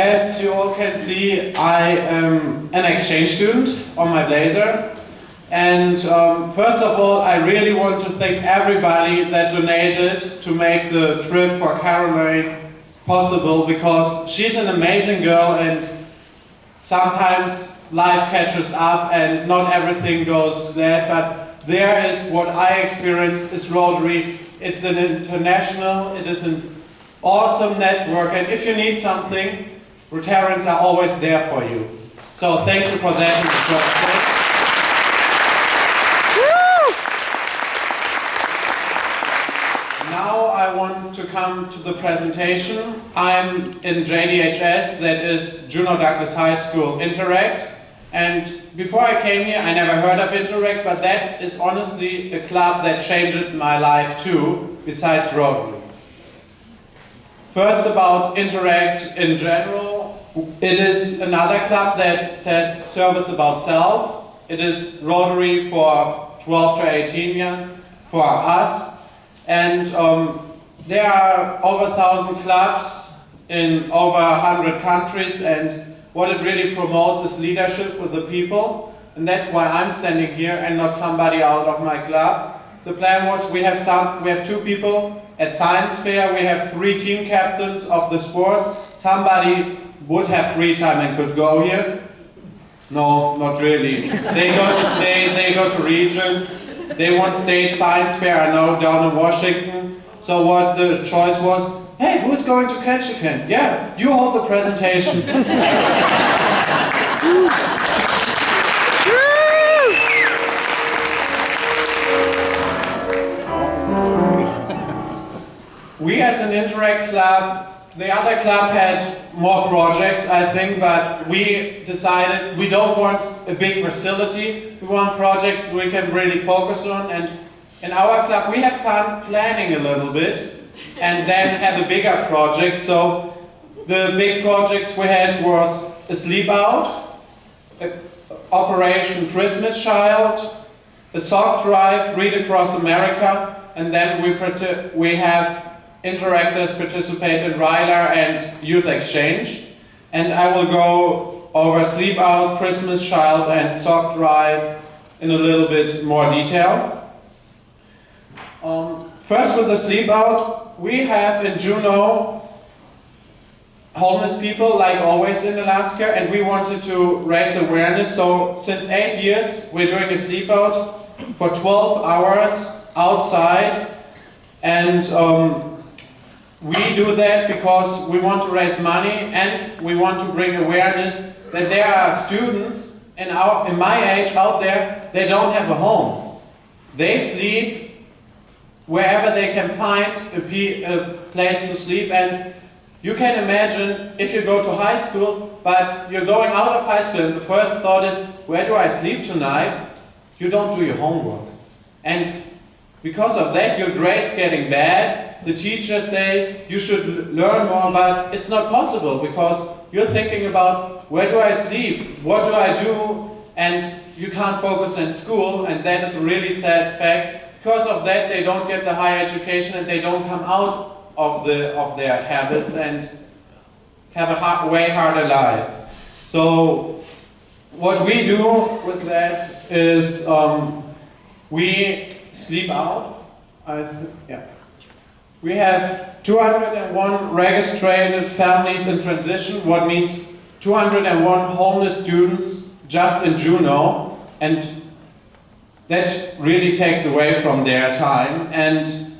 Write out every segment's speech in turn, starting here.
As you all can see, I am an exchange student on my blazer. And first of all, I really want to thank everybody that donated to make the trip for Caroline possible, because she's an amazing girl and sometimes life catches up and not everything goes there, but there is what I experience is Rotary. It's an international, it is an awesome network, and if you need something, Rotarians are always there for you. So thank you for that in the first place. Now I want to come to the presentation. I'm in JDHS, that is Juneau Douglas High School Interact. And before I came here, I never heard of Interact, but that is honestly a club that changed my life too, besides Rotary. First, about Interact in general, it is another club that says service about self. It is Rotary for 12 to 18 years, for us. And there are over 1,000 clubs in over 100 countries, and what it really promotes is leadership with the people. And that's why I'm standing here and not somebody out of my club. The plan was we have 2 people at science fair, we have 3 team captains of the sports. Somebody would have free time and could go here. No, not really. They go to state, they go to region. They want state science fair, I know, down in Washington. So what the choice was, hey, who's going to Ketchikan? Yeah, you hold the presentation. We as an Interact club, the other club had more projects, I think, but we decided we don't want a big facility. We want projects we can really focus on, and in our club we have fun planning a little bit and then have a bigger project. So the big projects we had was a sleep out, Operation Christmas Child, a sock drive, Read Across America, and then we have interactors participate in Ryler and Youth Exchange. And I will go over Sleep Out, Christmas Child and Sock Drive in a little bit more detail. First with the Sleep Out, we have in Juneau homeless people like always in Alaska, and we wanted to raise awareness. So since 8 years we're doing a Sleep Out for 12 hours outside, and we do that because we want to raise money and we want to bring awareness that there are students in my age out there, they don't have a home. They sleep wherever they can find a place to sleep, and you can imagine if you go to high school, but you're going out of high school and the first thought is, where do I sleep tonight? You don't do your homework. And because of that, your grades getting bad. The teachers say you should learn more, but it's not possible because you're thinking about where do I sleep, what do I do, and you can't focus in school, and that is a really sad fact. Because of that, they don't get the higher education and they don't come out of their habits and have a way harder life. So what we do with that is we sleep out. We have 201 registered families in transition, what means 201 homeless students just in Juneau, and that really takes away from their time. And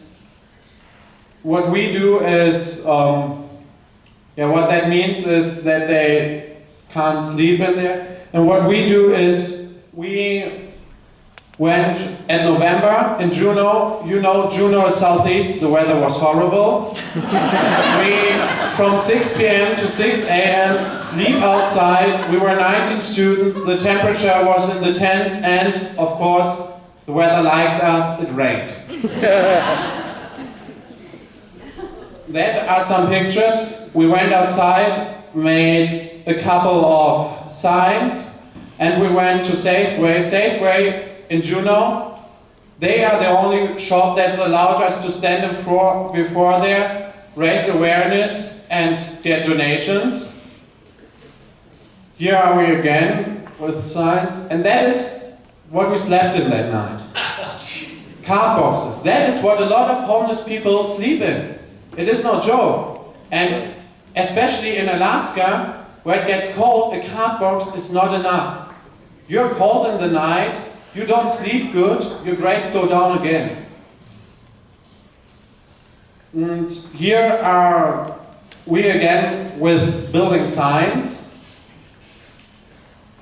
what we do is, what that means is that they can't sleep in there. And what we do is we went in November in Juneau. You know, Juneau is southeast, the weather was horrible. We, from 6 p.m. to 6 a.m., sleep outside. We were 19 students, the temperature was in the tens, and of course, the weather liked us, it rained. There are some pictures. We went outside, made a couple of signs, and we went to Safeway. Safeway in Juneau, they are the only shop that's allowed us to stand before there, raise awareness and get donations. here are we again with signs, and that is what we slept in that night. Card boxes. That is what a lot of homeless people sleep in. It is no joke. And especially in Alaska, where it gets cold, a card box is not enough. You're cold in the night, you don't sleep good, your grades go down again. And here are we again with building signs.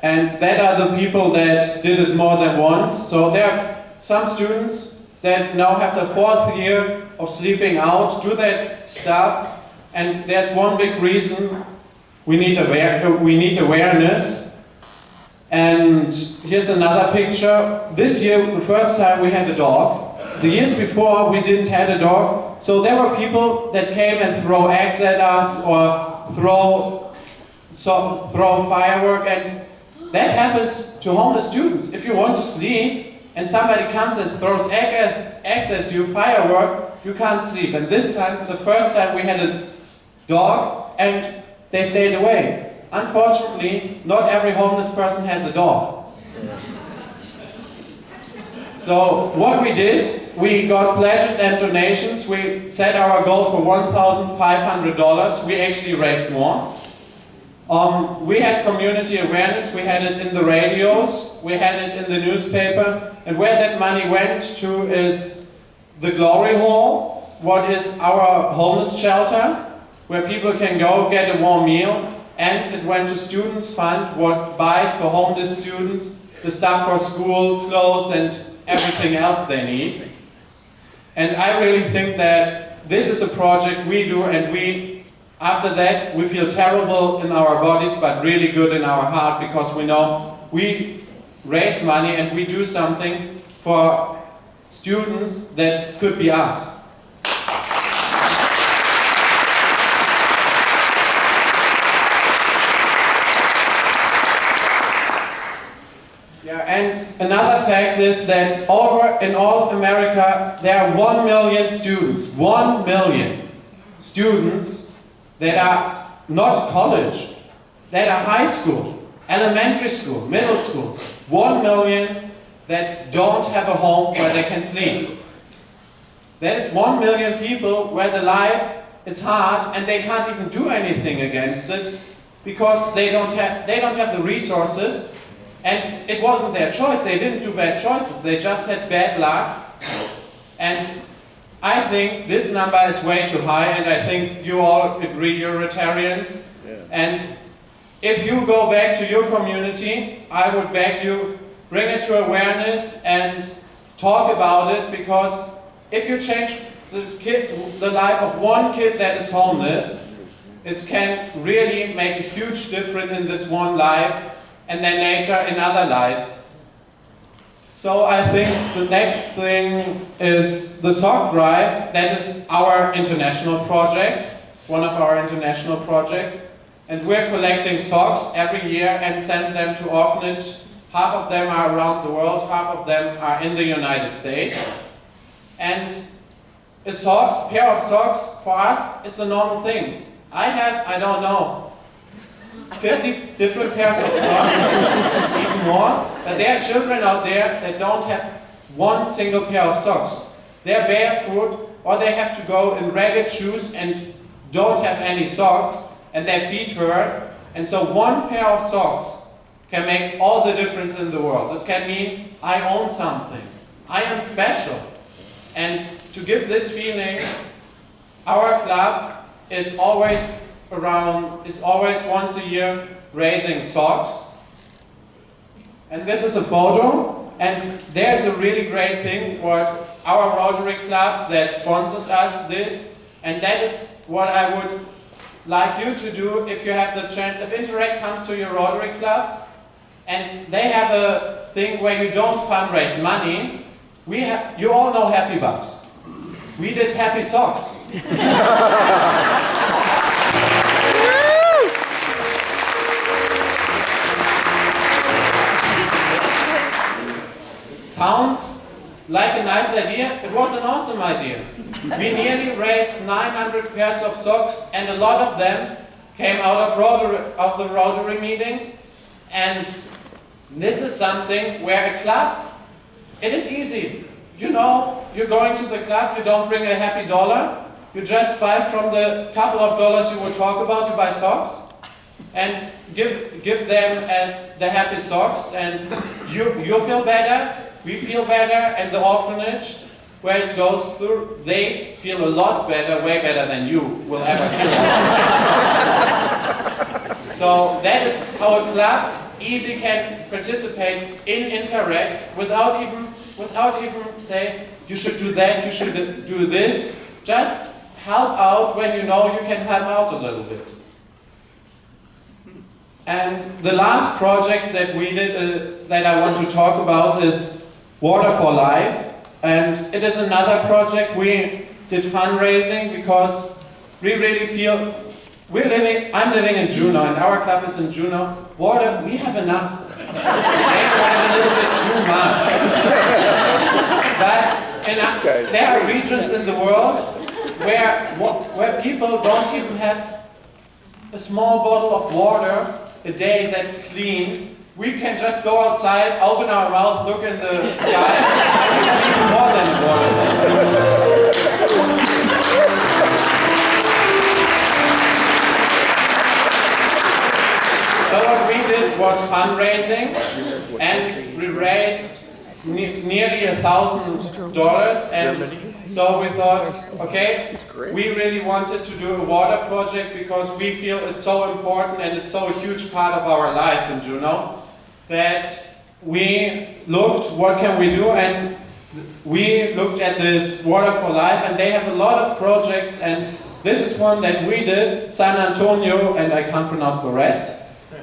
And that are the people that did it more than once. So there are some students that now have the 4th year of sleeping out, do that stuff. And there's one big reason: we need awareness. And here's another picture. This year, the first time we had a dog. The years before, we didn't have a dog. So there were people that came and throw eggs at us or throw firework. And that happens to homeless students. If you want to sleep and somebody comes and throws eggs at you, firework, you can't sleep. And this time, the first time, we had a dog and they stayed away. Unfortunately, not every homeless person has a dog. So what we did, we got pledges and donations. We set our goal for $1,500. We actually raised more. We had community awareness, we had it in the radios, we had it in the newspaper, and where that money went to is the Glory Hall, what is our homeless shelter, where people can go get a warm meal, and it went to Students Fund, what buys for homeless students the stuff for school, clothes, and everything else they need. And I really think that this is a project we do, and after that, we feel terrible in our bodies, but really good in our heart, because we know we raise money and we do something for students that could be us. Yeah, and another fact is that in all America, there are 1 million students, 1 million students that are not college, that are high school, elementary school, middle school. 1 million that don't have a home where they can sleep. That is 1 million people where the life is hard and they can't even do anything against it because they don't have the resources, and it wasn't their choice. They didn't do bad choices, they just had bad luck. And I think this number is way too high, and I think you all agree, you're Rotarians. Yeah. And if you go back to your community, I would beg you, bring it to awareness and talk about it, because if you change the life of one kid that is homeless, it can really make a huge difference in this one life, and then later in other lives. So I think the next thing is the sock drive. That is our international project, one of our international projects. And we're collecting socks every year and send them to orphanage. Half of them are around the world, half of them are in the United States. And a pair of socks, for us, it's a normal thing. I don't know, 50 different pairs of socks, even more, but there are children out there that don't have one single pair of socks. They're barefoot, or they have to go in ragged shoes and don't have any socks, and their feet hurt. And so one pair of socks can make all the difference in the world. It can mean I own something, I am special. And to give this feeling, our club is always once a year raising socks. And this is a photo, and there's a really great thing what our Rotary Club that sponsors us did, and that is what I would like you to do if you have the chance. If Interact comes to your Rotary clubs and they have a thing where you don't fundraise money, you all know Happy Bucks. We did Happy Socks. Sounds like a nice idea. It was an awesome idea. We nearly raised 900 pairs of socks, and a lot of them came out of the Rotary meetings. And this is something where a club, it is easy. You know, you're going to the club, you don't bring a happy dollar, you just buy from the couple of dollars you will talk about, you buy socks, and give them as the happy socks, and you feel better, we feel better, and the orphanage, where it goes through, they feel a lot better, way better than you will ever feel. So that is how a club easy can participate in interact without even say you should do that, you should do this. Just help out when you know you can help out a little bit. And the last project that we did that I want to talk about is Water for Life. And it is another project. We did fundraising because we really feel I'm living in Juneau and our club is in Juneau. Water, we have enough. Maybe have a little bit too much. But there are regions in the world where people don't even have a small bottle of water a day that's clean. We can just go outside, open our mouth, look in the sky, and we have even more than water. So what we did was fundraising, and we raised nearly $1,000, and so we thought, okay, we really wanted to do a water project because we feel it's so important and it's so a huge part of our lives in Juneau that we looked what can we do, and we looked at this Water for Life, and they have a lot of projects, and this is one that we did, San Antonio, and I can't pronounce the rest.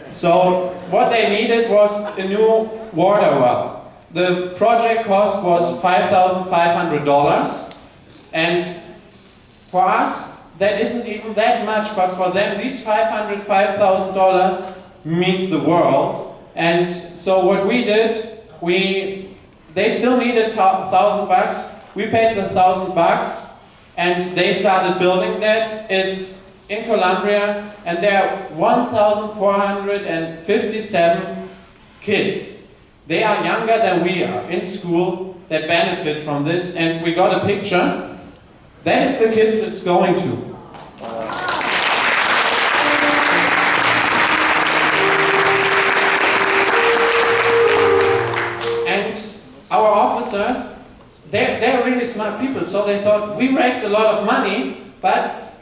So what they needed was a new water well. The project cost was $5,500, and for us that isn't even that much, but for them these $5,000 means the world. And so what we did, they still needed $1,000. We paid the $1,000, and they started building that. It's in Columbia, and there are 1,457 kids. They are younger than we are in school that benefit from this, and we got a picture. That is the kids it's going to. Our officers, they're really smart people, so they thought, we raised a lot of money, but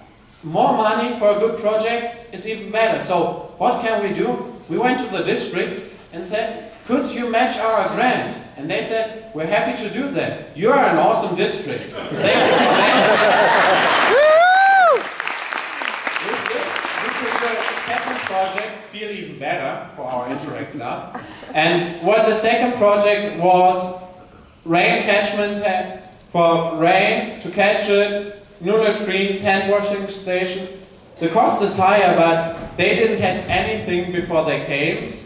more money for a good project is even better. So what can we do? We went to the district and said, could you match our grant? And they said, we're happy to do that. You're an awesome district. With this, we could do a second project feel even better for our Interact Club. And what the second project was, rain catchment for rain to catch it, new latrines, hand washing station. The cost is higher, but they didn't have anything before they came,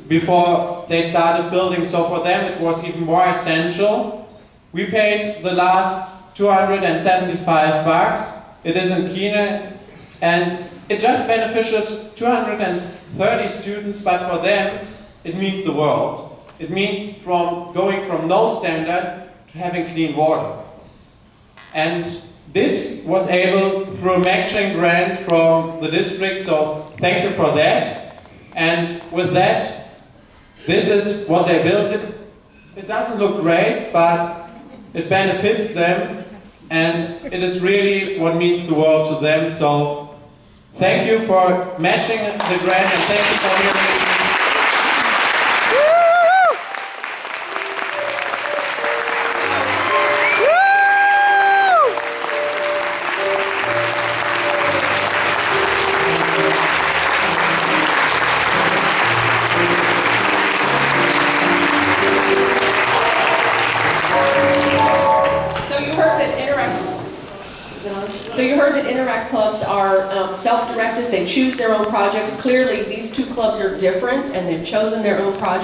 before they started building. So for them it was even more essential. We paid the last $275. It is in Kina, and it just benefits 230 students, but for them it means the world. It means going from no standard to having clean water. And this was able through a matching grant from the district, so thank you for that. And with that, this is what they built. It doesn't look great, but it benefits them, and it is really what means the world to them. So thank you for matching the grant, and thank you for hearing it. So you heard that Interact clubs are self-directed, they choose their own projects. Clearly these two clubs are different and they've chosen their own projects.